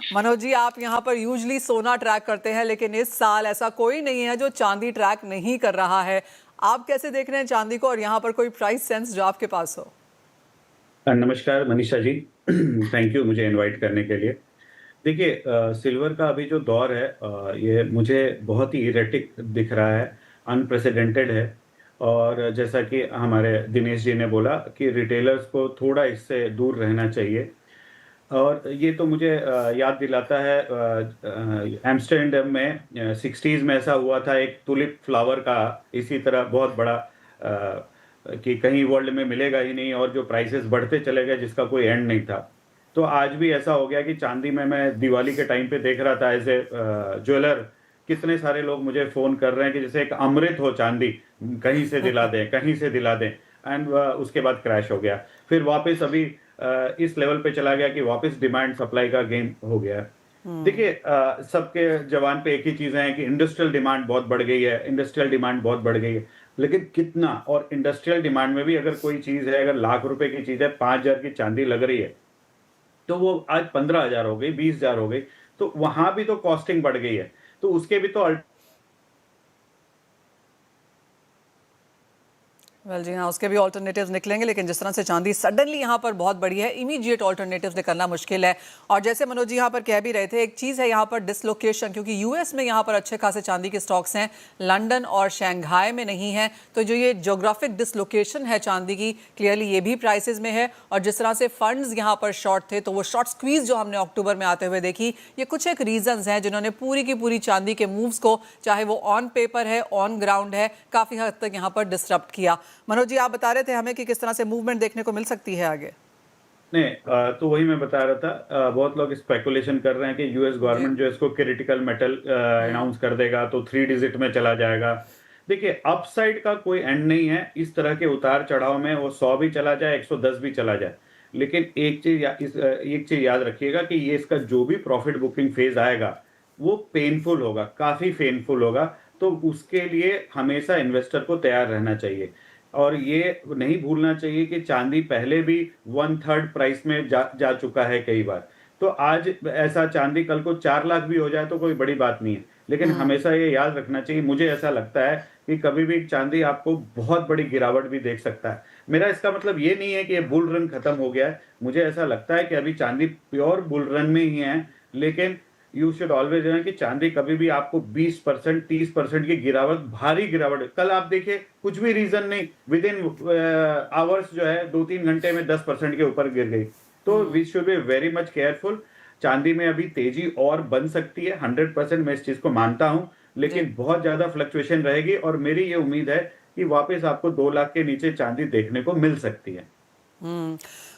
मनोज जी, आप यहाँ पर यूजली सोना ट्रैक करते हैं, लेकिन इस साल ऐसा कोई नहीं है जो चांदी ट्रैक नहीं कर रहा है। आप कैसे देख रहे हैं चांदी को, और यहाँ पर कोई प्राइस सेंस जो आपके पास हो? नमस्कार मनीषा जी। थैंक यू मुझे इनवाइट करने के लिए। देखिए सिल्वर का अभी जो दौर है ये मुझे बहुत ही इरेटिक दिख रहा है, अनप्रेसिडेंटेड है। और जैसा कि हमारे दिनेश जी ने बोला कि रिटेलर्स को थोड़ा इससे दूर रहना चाहिए। और ये तो मुझे याद दिलाता है एम्स्टर्डम में 60s में ऐसा हुआ था, एक टुलिप फ्लावर का इसी तरह बहुत बड़ा कि कहीं वर्ल्ड में मिलेगा ही नहीं, और जो प्राइसेस बढ़ते चले गए जिसका कोई एंड नहीं था। तो आज भी ऐसा हो गया कि चांदी में मैं दिवाली के टाइम पे देख रहा था एज ए ज्वेलर, कितने सारे लोग मुझे फ़ोन कर रहे हैं कि जैसे एक अमृत हो चांदी, कहीं से दिला दें, कहीं से दिला दें। एंड उसके बाद क्रैश हो गया। फिर वापस अभी इस लेवल पे चला गया कि वापस डिमांड सप्लाई का गेम हो गया है। देखिए सबके ज़बान पे एक ही चीज़ें हैं कि इंडस्ट्रियल डिमांड बहुत बढ़ गई है, इंडस्ट्रियल डिमांड बहुत बढ़ गई है। लेकिन कितना, और इंडस्ट्रियल डिमांड में भी अगर कोई चीज़ है, अगर लाख रुपए की चीज़ है, 5,000 की चांदी लग रही है, तो वो आज 15,000 हो गई, 20,000 हो गई। तो वहाँ भी तो कॉस्टिंग बढ़ गई है। तो उसके भी तो वेल जी हाँ, उसके भी ऑल्टरनेटिव्स निकलेंगे, लेकिन जिस तरह से चांदी सडनली यहाँ पर बहुत बड़ी है, इमीडिएट ऑल्टरनेटिव्स निकलना मुश्किल है। और जैसे मनोज जी यहाँ पर कह भी रहे थे, एक चीज़ है यहाँ पर डिसलोकेशन, क्योंकि यूएस में यहाँ पर अच्छे खासे चांदी के स्टॉक्स हैं, लंदन और शंघाई में नहीं है। तो जो ये जोग्राफिक डिसलोकेशन है चांदी की, क्लियरली ये भी प्राइसेस में है। और जिस तरह से फंड्स यहाँ पर शॉर्ट थे, तो वो शॉर्ट स्क्वीज जो हमने अक्टूबर में आते हुए देखी, ये कुछ एक रीजंस हैं जिन्होंने पूरी की पूरी चांदी के मूव्स को, चाहे वो ऑन पेपर है, ऑन ग्राउंड है, काफ़ी हद तक यहाँ पर डिसरप्ट किया। मनोज जी, आप बता रहे थे हमें कि किस तरह से मूवमेंट देखने को मिल सकती है आगे। नहीं तो वही मैं बता रहा था। बहुत लोग स्पेकुलेशन कर रहे हैं कि यूएस जी। गवर्नमेंट जो है इसको क्रिटिकल मेटल अनाउंस कर देगा तो 3 डिजिट में चला जाएगा। देखिए अपसाइड का कोई एंड नहीं है। इस तरह के उतार चढ़ाव में वो 100 भी चला जाए, 110 भी चला जाए, लेकिन एक चीज याद रखिएगा कि ये इसका जो भी प्रॉफिट बुकिंग फेज आएगा वो पेनफुल होगा, काफी पेनफुल होगा। तो उसके लिए हमेशा इन्वेस्टर को तैयार रहना चाहिए। और ये नहीं भूलना चाहिए कि चांदी पहले भी 1/3 प्राइस में जा चुका है कई बार। तो आज ऐसा चांदी कल को 4 लाख भी हो जाए तो कोई बड़ी बात नहीं है। लेकिन हमेशा ये याद रखना चाहिए, मुझे ऐसा लगता है कि कभी भी चांदी आपको बहुत बड़ी गिरावट भी देख सकता है। मेरा इसका मतलब ये नहीं है कि ये बुल रन खत्म हो गया है। मुझे ऐसा लगता है कि अभी चांदी प्योर बुल रन में ही है। लेकिन यू शुड ऑलवेज कि चांदी कभी भी आपको 20% 30% की गिरावट, भारी गिरावट, कल आप देखिए कुछ भी रीजन नहीं, विद इन आवर्स जो है 2-3 घंटे में 10% के ऊपर गिर गई। तो we should be very much careful. चांदी में अभी तेजी और बन सकती है, 100% मैं इस चीज को मानता हूं। जी। लेकिन बहुत ज्यादा फ्लक्चुएशन रहेगी, और मेरी ये उम्मीद है कि वापस आपको 2 लाख के नीचे चांदी देखने को मिल सकती है।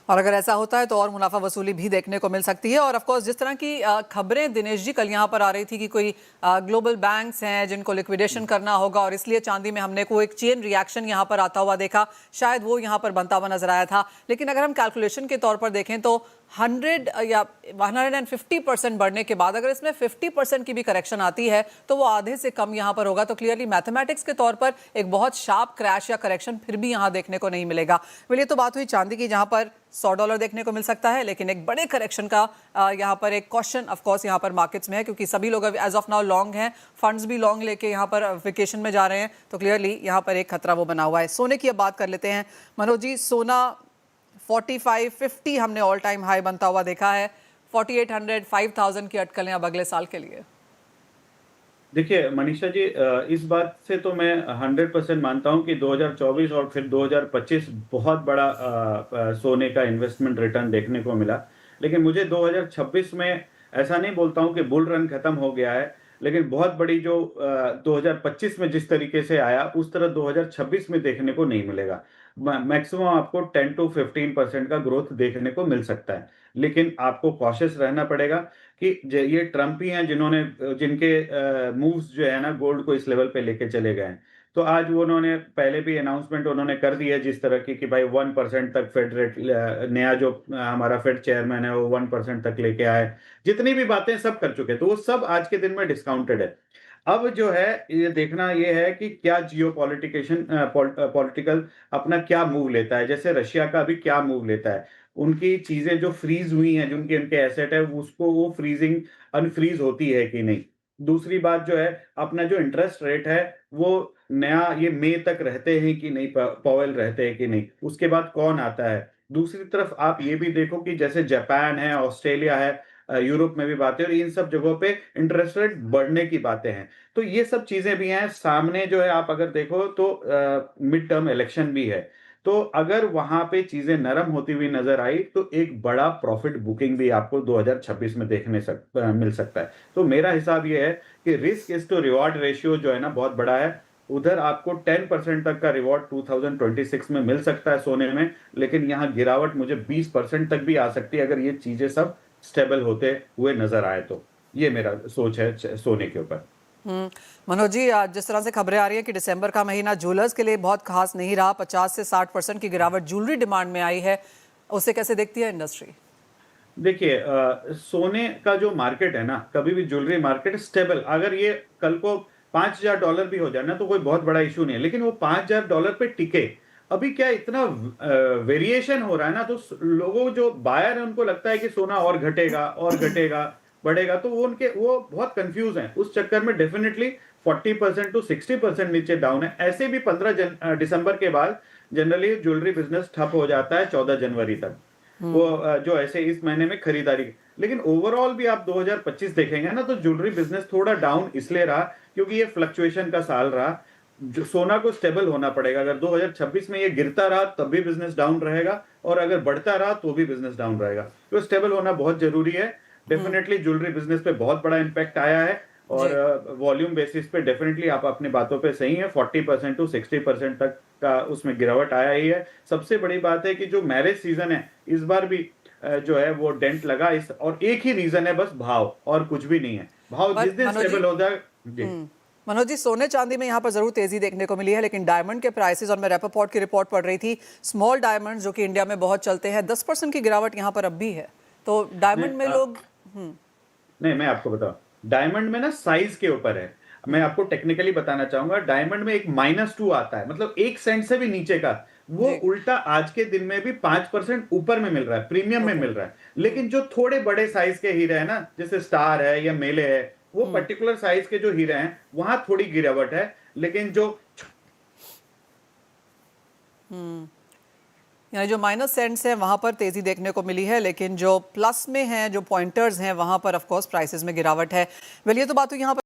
और अगर ऐसा होता है तो और मुनाफा वसूली भी देखने को मिल सकती है। और ऑफ कोर्स जिस तरह की खबरें दिनेश जी कल यहाँ पर आ रही थी कि कोई ग्लोबल बैंक्स हैं जिनको लिक्विडेशन करना होगा, और इसलिए चांदी में हमने कोई एक चेन रिएक्शन यहाँ पर आता हुआ देखा, शायद वो यहाँ पर बनता हुआ नजर आया था। लेकिन अगर हम कैलकुलेशन के तौर पर देखें तो 100 या 150% बढ़ने के बाद अगर इसमें 50% की भी करेक्शन आती है तो वो आधे से कम यहाँ पर होगा। तो क्लियरली मैथमेटिक्स के तौर पर एक बहुत शार्प क्रैश या करेक्शन फिर भी यहाँ देखने को नहीं मिलेगा। ये तो बात हुई चांदी की, जहाँ पर $100 देखने को मिल सकता है, लेकिन एक बड़े करेक्शन का यहाँ पर एक क्वेश्चन ऑफ कोर्स यहाँ पर मार्केट्स में है, क्योंकि सभी लोग एज ऑफ नाउ लॉन्ग हैं, फंड्स भी लॉन्ग लेके यहाँ पर वेकेशन में जा रहे हैं। तो क्लियरली यहाँ पर एक खतरा वो बना हुआ है। सोने की अब बात कर लेते हैं मनोज जी। सोना 45-50 हमने ऑल टाइम हाई बनता हुआ देखा है। 4800 5000 की अटकलें अब अगले साल के लिए। देखिए मनीषा जी, इस बात से तो मैं 100% मानता हूं कि 2024 और फिर 2025 बहुत बड़ा सोने का इन्वेस्टमेंट रिटर्न देखने को मिला। लेकिन मुझे 2026 में ऐसा नहीं बोलता हूं कि बुल रन खत्म हो गया है, लेकिन बहुत बड़ी जो 2025 में जिस तरीके से आया उस तरह 2026 में देखने को नहीं मिलेगा। मैक्सिमम आपको 10 to 15% का ग्रोथ देखने को मिल सकता है। लेकिन आपको कॉशियस रहना पड़ेगा कि ये ट्रम्प ही हैं जिन्होंने जिनके मूव्स जो है ना गोल्ड को इस लेवल पे लेके चले गए हैं। तो आज वो उन्होंने पहले भी अनाउंसमेंट उन्होंने कर दी है जिस तरह की कि भाई 1% तक फेड रेट, नया जो हमारा फेड चेयरमैन है वो 1% तक लेके आए। जितनी भी बातें सब कर चुके, तो वो सब आज के दिन में डिस्काउंटेड है। अब जो है ये देखना ये है कि क्या जियो पॉलिटिकल अपना क्या मूव लेता है, जैसे रशिया का अभी क्या मूव लेता है। उनकी चीजें जो फ्रीज हुई हैं, जो उनके उनके एसेट है, उसको वो फ्रीजिंग अनफ्रीज होती है कि नहीं। दूसरी बात जो है, अपना जो इंटरेस्ट रेट है, वो नया ये मई तक रहते हैं कि नहीं, पॉवेल रहते हैं कि नहीं, उसके बाद कौन आता है। दूसरी तरफ आप ये भी देखो कि जैसे जापान है, ऑस्ट्रेलिया है, यूरोप में भी बातें, और इन सब जगहों पे इंटरेस्ट रेट बढ़ने की बातें हैं। तो ये सब चीजें भी हैं सामने, जो है आप अगर देखो तो मिड टर्म इलेक्शन भी है। तो अगर वहां पे चीजें नरम होती हुई नजर आई तो एक बड़ा प्रॉफिट बुकिंग भी आपको 2026 में मिल सकता है। तो मेरा हिसाब ये है कि risk is to reward ratio जो है ना, बहुत बड़ा है। उधर आपको 10% तक का रिवॉर्ड 2026 में मिल सकता है सोने में, लेकिन यहाँ गिरावट मुझे 20% तक भी आ सकती है अगर ये चीजें सब स्टेबल होते हुए नजर आए तो। ये मेरा सोच है सोने के ऊपर। मनोज जी, आज जिस तरह से खबरें आ रही है कि दिसंबर का महीना ज्वेलर्स के लिए बहुत खास नहीं रहा, 50 से 60% की गिरावट ज्वेलरी डिमांड में आई है, उसे कैसे देखती है इंडस्ट्री? देखिए, सोने का जो मार्केट है ना, कभी भी ज्वेलरी मार्केट स्टेबल, अगर ये कल को $5,000 भी हो जाए ना तो कोई बहुत बड़ा इशू नहीं है, लेकिन वो $5,000 पे टिके। अभी क्या इतना वेरिएशन हो रहा है ना, तो लोगों जो बायर है उनको लगता है कि सोना और घटेगा और घटेगा, बढ़ेगा, तो वो बहुत कंफ्यूज हैं। उस चक्कर में डेफिनेटली 40% टू 60% नीचे डाउन है। ऐसे भी 15 दिसंबर के बाद जनरली ज्वेलरी बिजनेस ठप हो जाता है 14 जनवरी तक। वो जो ऐसे इस महीने में खरीदारी, लेकिन ओवरऑल भी आप 2025 देखेंगे ना, तो ज्वेलरी बिजनेस थोड़ा डाउन इसलिए रहा क्योंकि ये फ्लक्चुएशन का साल रहा। जो सोना को स्टेबल होना पड़ेगा। अगर 2026 में ये गिरता रहा तब भी बिजनेस डाउन रहेगा, और अगर बढ़ता रहा तो भी बिजनेस डाउन रहेगा। तो स्टेबल होना बहुत जरूरी है। डेफिनेटली ज्वेलरी बिजनेस पे बहुत बड़ा इंपैक्ट आया है, और वॉल्यूम बेसिस पे डेफिनेटली आप अपनी बातों पे सही है। 40% टू 60% तक का उसमें गिरावट आया ही है। सबसे बड़ी बात है कि जो मैरिज सीजन है इस बार भी जो है वो डेंट लगा, इस और एक ही रीजन है, बस भाव, और कुछ भी नहीं है। भाव जिस दिन स्टेबल हो जाए जी। मनोज जी, सोने चांदी में यहाँ पर जरूर तेजी देखने को मिली है, लेकिन डायमंड के प्राइसेस, और मैं रेपोर्ट की रिपोर्ट पढ़ रही थी, स्मॉल डायमंड जो कि इंडिया में बहुत चलते हैं, 10% की गिरावट यहाँ पर अब भी है। तो डायमंड में लोग नहीं, मैं आपको बताऊं, डायमंड में ना साइज के ऊपर है। मैं आपको टेक्निकली बताना चाहूंगा, डायमंड में एक -2 आता है, मतलब 1 सेंट से भी नीचे का। वो उल्टा आज के दिन में भी 5% ऊपर में मिल रहा है, प्रीमियम में मिल रहा है। लेकिन जो थोड़े बड़े साइज के हीरे हैं ना, जैसे स्टार है या मेले है, वो पर्टिकुलर साइज के जो हीरे हैं वहां थोड़ी गिरावट है। लेकिन जो यानी जो माइनस सेंट्स हैं वहां पर तेजी देखने को मिली है, लेकिन जो प्लस में हैं, जो पॉइंटर्स हैं, वहां पर ऑफ कोर्स प्राइसेस में गिरावट है। वेल, ये तो बात हुई यहाँ पर।